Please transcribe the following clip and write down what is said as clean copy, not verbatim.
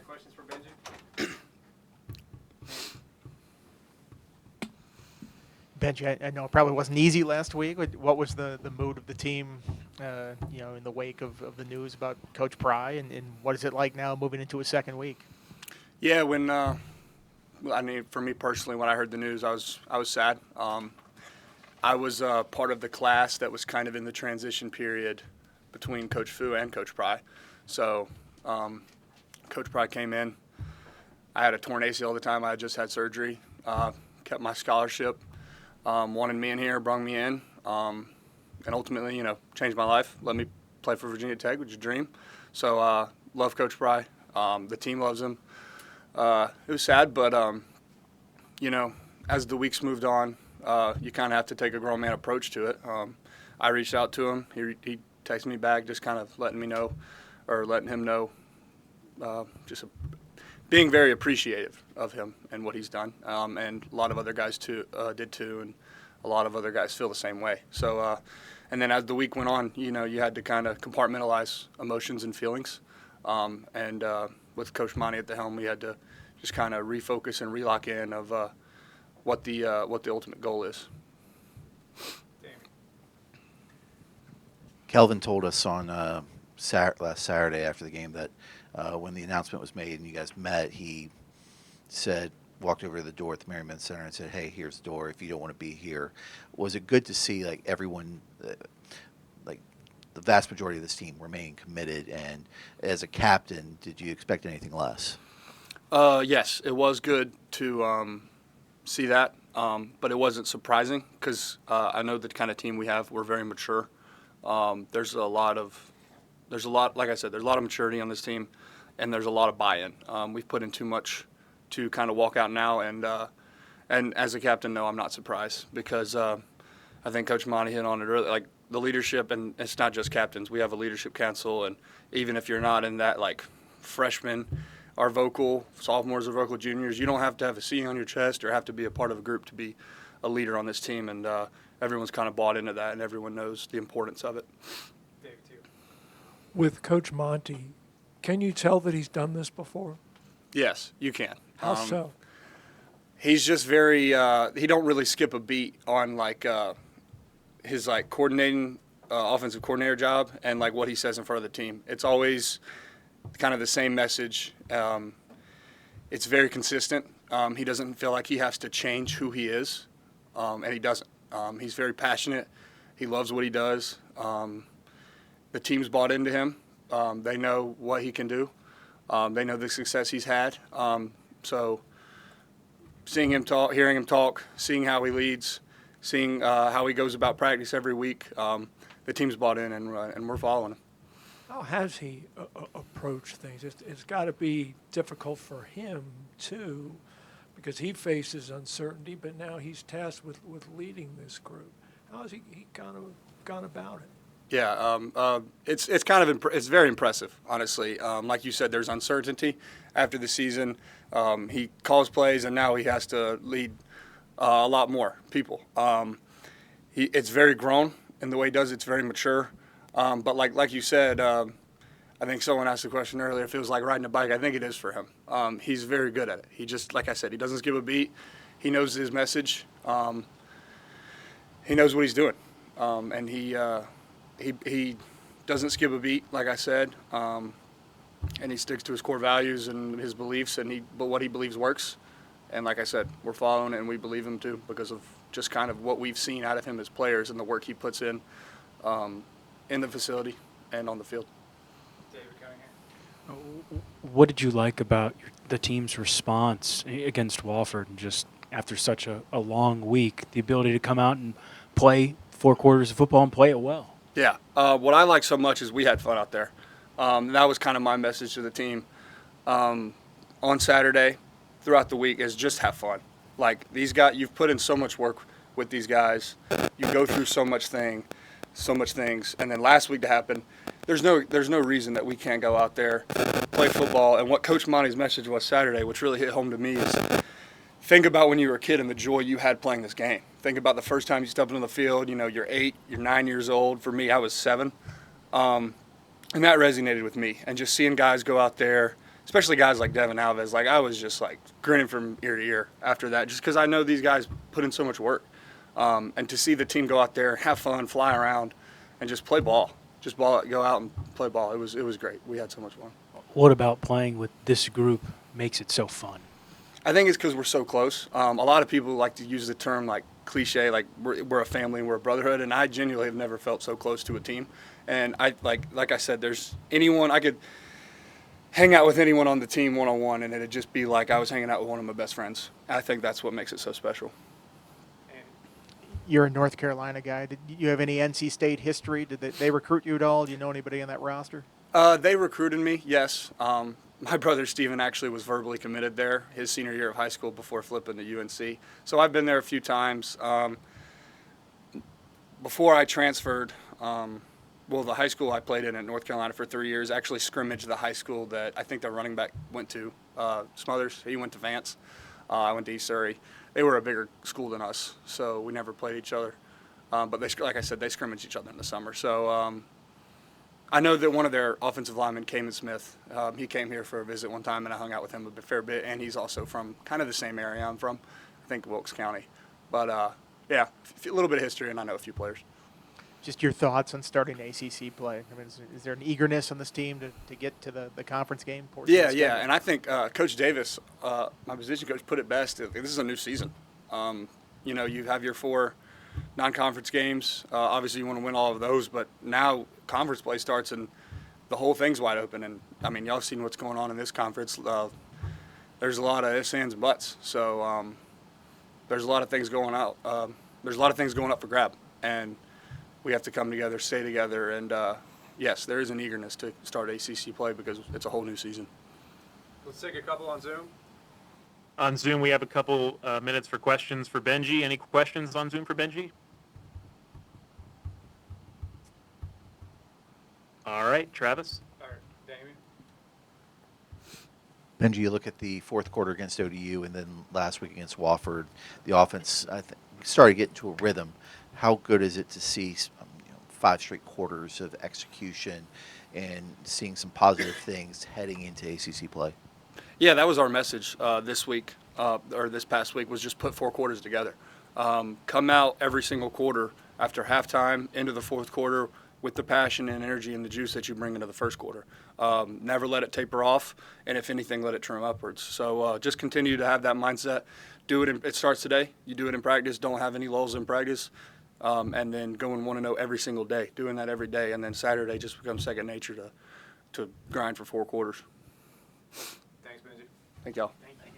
questions for Benji? Benji, I know it probably wasn't easy last week. What was the mood of the team, in the wake of the news about Coach Pry, and what is it like now moving into a second week? Yeah, for me personally, when I heard the news, I was sad. I was part of the class that was kind of in the transition period between Coach Fu and Coach Pry. So Coach Pry came in. I had a torn ACL at the time. I had just had surgery, kept my scholarship, wanted me in here, brought me in, and ultimately, changed my life. Let me play for Virginia Tech, which is a dream. So love Coach Pry. The team loves him. It was sad, but, as the weeks moved on, you kind of have to take a grown man approach to it. I reached out to him. He texted me back, just kind of letting him know, being very appreciative of him and what he's done. And a lot of other guys did too, and a lot of other guys feel the same way. So, and then as the week went on, you had to kind of compartmentalize emotions and feelings. And with Coach Monty at the helm, we had to just kind of refocus and relock in of what the ultimate goal is. Kelvin told us on last Saturday after the game that when the announcement was made and you guys met, he walked over to the door at the Merriman Center and said, "Hey, here's the door if you don't want to be here." Was it good to see everyone, the vast majority of this team remain committed? And as a captain, did you expect anything less? Yes, it was good to see that, but it wasn't surprising because I know the kind of team we have. We're very mature. There's a lot, like I said, there's a lot of maturity on this team, and there's a lot of buy-in. We've put in too much to kind of walk out now, and as a captain, no, I'm not surprised because I think Coach Monty hit on it earlier, the leadership, and it's not just captains. We have a leadership council, and even if you're not in that, freshmen are vocal, sophomores are vocal, juniors, you don't have to have a C on your chest or have to be a part of a group to be a leader on this team, and everyone's kind of bought into that, and everyone knows the importance of it. David, too. With Coach Monty, can you tell that he's done this before? Yes, you can. How so? He's just very he don't really skip a beat on his coordinating offensive coordinator job and what he says in front of the team. It's always kind of the same message. It's very consistent. He doesn't feel like he has to change who he is, and he doesn't. He's very passionate. He loves what he does. The team's bought into him. They know what he can do. They know the success he's had. So seeing him talk, hearing him talk, seeing how he leads, seeing how he goes about practice every week, the team's bought in, and we're following him. How has he approached things? It's got to be difficult for him, too, because he faces uncertainty, but now he's tasked with leading this group. How has he kind of gone about it? Yeah, it's kind of it's very impressive, honestly. Like you said, there's uncertainty after the season. He calls plays, and now he has to lead a lot more people. It's very grown in the way he does it. It's very mature. But like you said, I think someone asked the question earlier if it was like riding a bike. I think it is for him. He's very good at it. He just, like I said, he doesn't skip a beat. He knows his message. He knows what he's doing, and he doesn't skip a beat, like I said, and he sticks to his core values and his beliefs, but what he believes works. And like I said, we're following it, and we believe him too because of just kind of what we've seen out of him as players and the work he puts in the facility and on the field. David Cunningham. What did you like about the team's response against Wofford, and just after such a long week, the ability to come out and play 4 quarters of football and play it well? Yeah. What I like so much is we had fun out there. That was kind of my message to the team on Saturday, throughout the week, is just have fun. These guys, you've put in so much work with these guys. You go through so much things, and then last week to happen, there's no reason that we can't go out there, play football. And what Coach Monty's message was Saturday, which really hit home to me, is think about when you were a kid and the joy you had playing this game. Think about the first time you stepped into the field. You're 8, you're 9 years old. For me, I was 7. And that resonated with me. And just seeing guys go out there, especially guys like Devin Alves. Like, I was just like grinning from ear to ear after that, just because I know these guys put in so much work. And to see the team go out there, have fun, fly around, and just play ball, go out and play ball. It was great. We had so much fun. What about playing with this group makes it so fun? I think it's because we're so close. A lot of people like to use the term like cliche, like we're a family and we're a brotherhood, and I genuinely have never felt so close to a team. And I like I said, there's anyone I could hang out with anyone on the team one-on-one, and it'd just be like I was hanging out with one of my best friends. I think that's what makes it so special. You're a North Carolina guy. Did you have any NC State history? Did they recruit you at all? Do you know anybody on that roster? They recruited me, yes. My brother Steven actually was verbally committed there his senior year of high school before flipping to UNC. So I've been there a few times. Before I transferred, the high school I played in at North Carolina for 3 years actually scrimmaged the high school that I think the running back went to, Smothers. He went to Vance. I went to East Surrey. They were a bigger school than us, so we never played each other. But like I said, they scrimmaged each other in the summer. So I know that one of their offensive linemen, Kamen Smith, he came here for a visit one time, and I hung out with him a fair bit, and he's also from kind of the same area I'm from, I think Wilkes County. But, yeah, a little bit of history, and I know a few players. Just your thoughts on starting ACC play. I mean, is there an eagerness on this team to get to the conference game portion? Yeah, and I think Coach Davis, my position coach, put it best. This is a new season. You have your 4 non-conference games. Obviously, you want to win all of those, but now conference play starts and the whole thing's wide open. And I mean, y'all seen what's going on in this conference. There's a lot of ifs, ands, and buts. So there's a lot of things going out. There's a lot of things going up for grab, and we have to come together, stay together, and yes, there is an eagerness to start ACC play because it's a whole new season. Let's take a couple on Zoom. On Zoom, we have a couple minutes for questions for Benji. Any questions on Zoom for Benji? All right, Travis. All right, Damien. Benji, you look at the fourth quarter against ODU and then last week against Wofford, the offense I think started to get into a rhythm. How good is it to see 5 straight quarters of execution and seeing some positive things heading into ACC play? Yeah, that was our message this week, or this past week, was just put 4 quarters together. Come out every single quarter after halftime into the fourth quarter with the passion and energy and the juice that you bring into the first quarter. Never let it taper off, and if anything, let it trim upwards. So just continue to have that mindset. Do it. It starts today. You do it in practice. Don't have any lulls in practice. And then go and want to know every single day, doing that every day. And then Saturday just becomes second nature to grind for 4 quarters. Thanks, Benji. Thank y'all. Thank you.